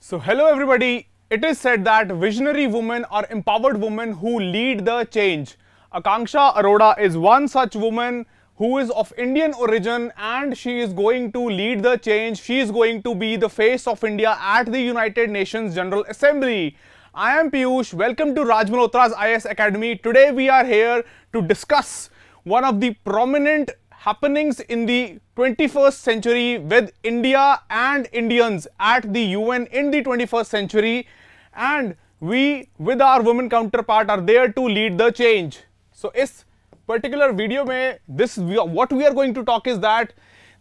So hello everybody, it is said that visionary women are empowered women who lead the change. Akanksha Arora is one such woman who is of Indian origin and she is going to lead the change. She is going to be the face of India at the United Nations General Assembly. I am Piyush, welcome to Raj Malhotra's IAS Academy. Today we are here to discuss one of the prominent happenings in the 21st century with India and Indians at the UN in the 21st century, and we with our women counterpart are there to lead the change. So इस particular video में what we are going to talk is that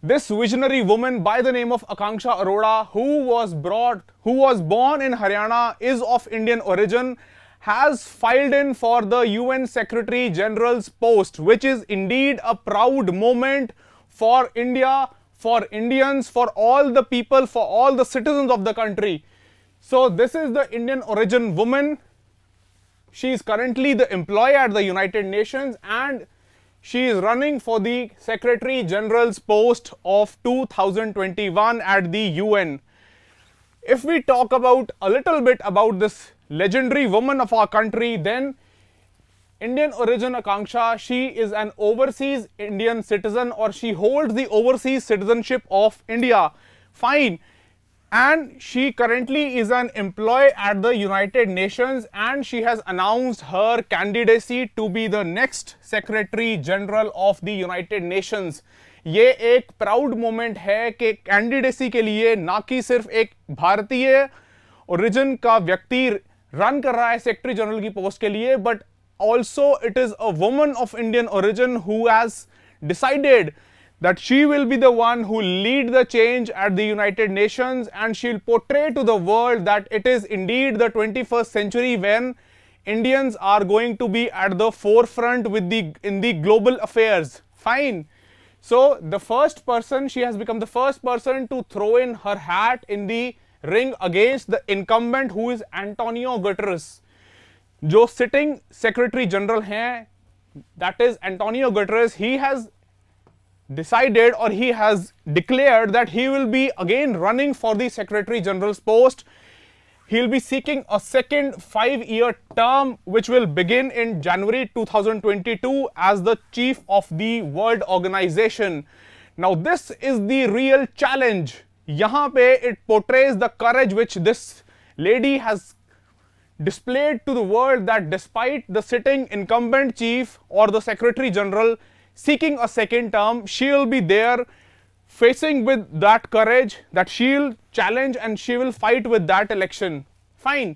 this visionary woman by the name of Akanksha Arora, who was born in Haryana, is of Indian origin, has filed in for the UN Secretary General's post, which is indeed a proud moment for India, for Indians, for all the people, for all the citizens of the country. So this is the Indian origin woman. She is currently the employee at the United Nations and she is running for the Secretary General's post of 2021 at the UN. If we talk about a little bit about this legendary woman of our country, then Indian origin Akanksha, she is an overseas Indian citizen, or she holds the overseas citizenship of India. Fine. And she currently is an employee at the United Nations and she has announced her candidacy to be the next Secretary General of the United Nations. ये एक proud moment है कि candidacy के लिए ना कि सिर्फ एक भारतीय ओरिजिन का व्यक्ति रन कर रहा है सेक्रेटरी जनरल की पोस्ट के लिए, but also it is a woman of Indian origin who has decided that she will be the one who lead the change at the United Nations, and she'll portray to the world that it is indeed the 21st century when Indians are going to be at the forefront in the global affairs. Fine. So the first person, she has become the first person to throw in her hat in the ring against the incumbent, who is Antonio Guterres. जो sitting Secretary General हैं, that is Antonio Guterres, he has decided, or he has declared, that he will be again running for the Secretary General's post. He'll be seeking a second 5-year term, which will begin in January 2022 as the chief of the World Organization. Now, this is the real challenge. यहाँ पे it portrays the courage which this lady has displayed to the world, that despite the sitting incumbent chief or the Secretary General seeking a second term, she will be there facing with that courage, that she will challenge and she will fight with that election. Fine.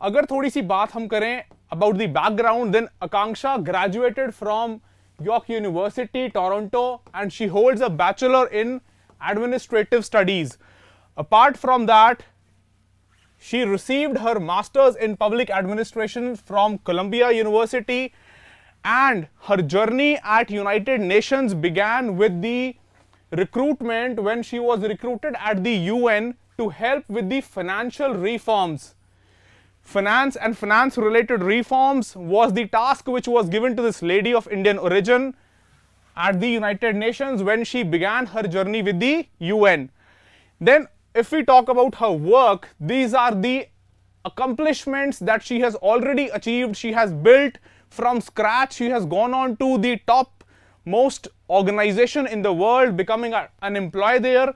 अगर थोड़ी सी बात हम करें about the background, then Akanksha graduated from York University, Toronto, and she holds a bachelor in administrative studies. Apart from that, she received her master's in public administration from Columbia University, and her journey at United Nations began with the recruitment when she was recruited at the UN to help with the financial reforms. Finance and finance related reforms was the task which was given to this lady of Indian origin at the United Nations when she began her journey with the UN. Then if we talk about her work, these are the accomplishments that she has already achieved. She has built from scratch. She has gone on to the top most organization in the world, becoming an employee there.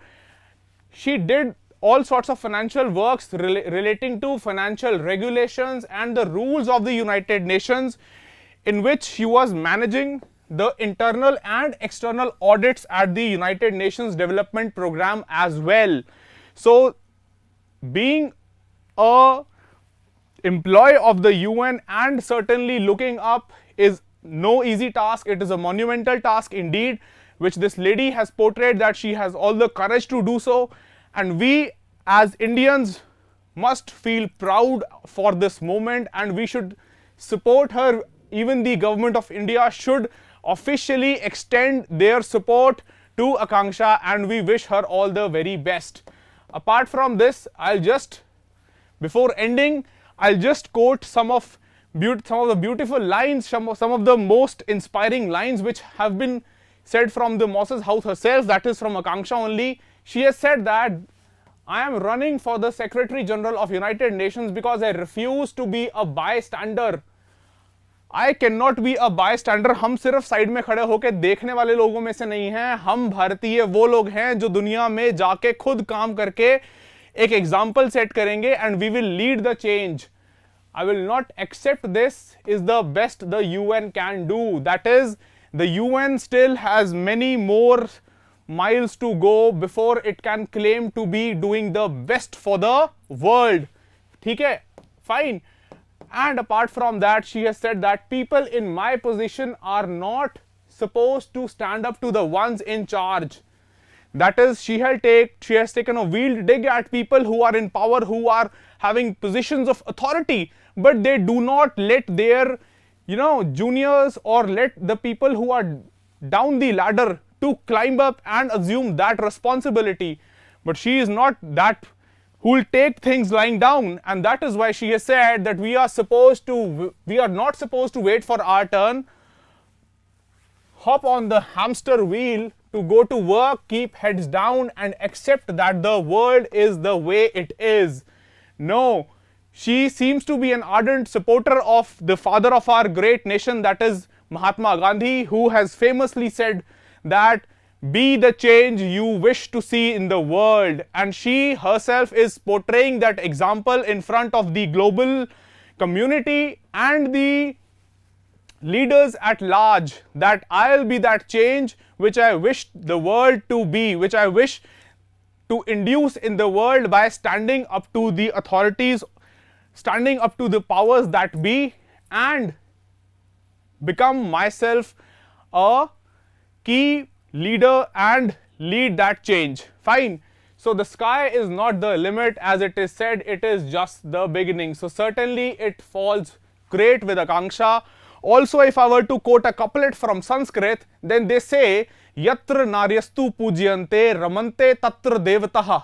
She did all sorts of financial works relating to financial regulations and the rules of the United Nations, in which she was managing the internal and external audits at the United Nations Development Program as well. So being a employee of the UN and certainly looking up is no easy task. It is a monumental task indeed, which this lady has portrayed that she has all the courage to do so, and we as Indians must feel proud for this moment and we should support her. Even the government of India should officially extend their support to Akanksha, and we wish her all the very best. Apart from this, before ending, I'll just quote some of the beautiful lines, some of the most inspiring lines which have been said from the Mosses House herself, that is from Akanksha only. She has said that I am running for the Secretary General of United Nations because I refuse to be a bystander. I cannot be a bystander. हम सिर्फ side में खड़े होकर देखने वाले लोगों में से नहीं हैं. हम भारतीय वो लोग हैं जो दुनिया में जाके खुद काम करके एक एग्जाम्पल सेट करेंगे and we will lead the change. I will not accept this is the best the UN can do. That is, the UN still has many more miles to go before it can claim to be doing the best for the world. ठीक है? Fine. And apart from that, she has said that people in my position are not supposed to stand up to the ones in charge. That is, she has taken a wield dig at people who are in power, who are having positions of authority, but they do not let their, juniors or let the people who are down the ladder to climb up and assume that responsibility. But she is not that who will take things lying down, and that is why she has said that we are not supposed to wait for our turn, hop on the hamster wheel to go to work, keep heads down and accept that the world is the way it is. No, she seems to be an ardent supporter of the father of our great nation, that is Mahatma Gandhi, who has famously said that be the change you wish to see in the world, and she herself is portraying that example in front of the global community and the leaders at large, that I'll be that change which I wish the world to be, which I wish to induce in the world by standing up to the authorities, standing up to the powers that be, and become myself a key leader and lead that change. Fine. So the sky is not the limit, as it is said, it is just the beginning. So certainly it falls great with Akanksha. Also, if I were to quote a couplet from Sanskrit, then they say, Yatra naryastu pujyante ramante tatra devataha.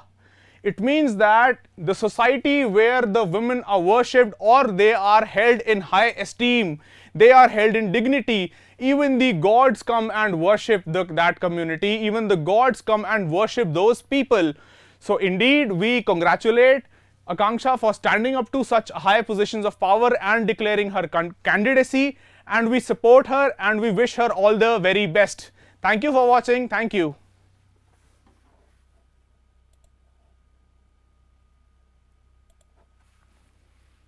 It means that the society where the women are worshipped or they are held in high esteem, they are held in dignity, even the gods come and worship that community, even the gods come and worship those people. So indeed, we congratulate Akanksha for standing up to such high positions of power and declaring her candidacy, and we support her and we wish her all the very best. Thank you for watching. Thank you.